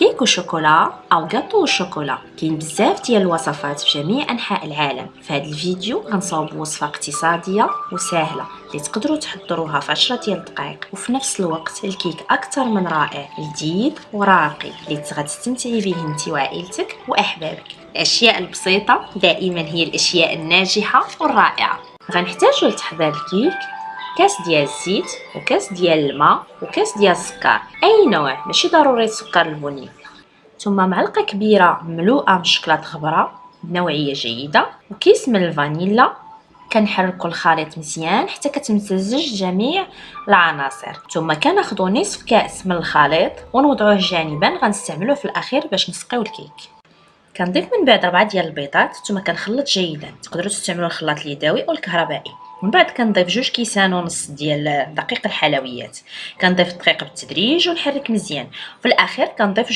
كيك وشوكولا او غاتو وشوكولا. كاين بزاف ديال الوصفات في جميع انحاء العالم. في هذا الفيديو غنصاوب وصفه اقتصاديه وسهله اللي تقدروا تحضروها في 10 ديال الدقائق، وفي نفس الوقت الكيك اكثر من رائع، لذيذ وراقي اللي غتستمتعي به انت وعائلتك واحبابك. الاشياء البسيطه دائما هي الاشياء الناجحه والرائعه. غنحتاجوا لتحضير الكيك كاس ديال الزيت وكاس ديال الماء وكاس ديال السكر اي نوع، ماشي ضروري السكر البني، ثم معلقه كبيره مملوءه من الشوكولاته خضراء بنوعيه جيده وكيس من الفانيلا. كنحركوا الخليط مزيان حتى كتمتزج جميع العناصر، ثم كناخذوا نصف كاس من الخليط ونوضعوه جانبا، غنستعملوه في الاخير باش نسقيو الكيك. كنضيف من بعد 4 ديال البيضات ثم كنخلط جيدا. تقدروا تستعملوا الخلاط اليدوي او الكهربائي. من بعد كنضيف 2 كيسان ونص ديال دقيق الحلويات. كنضيف الدقيق بالتدريج ونحرك مزيان. في الاخير كنضيف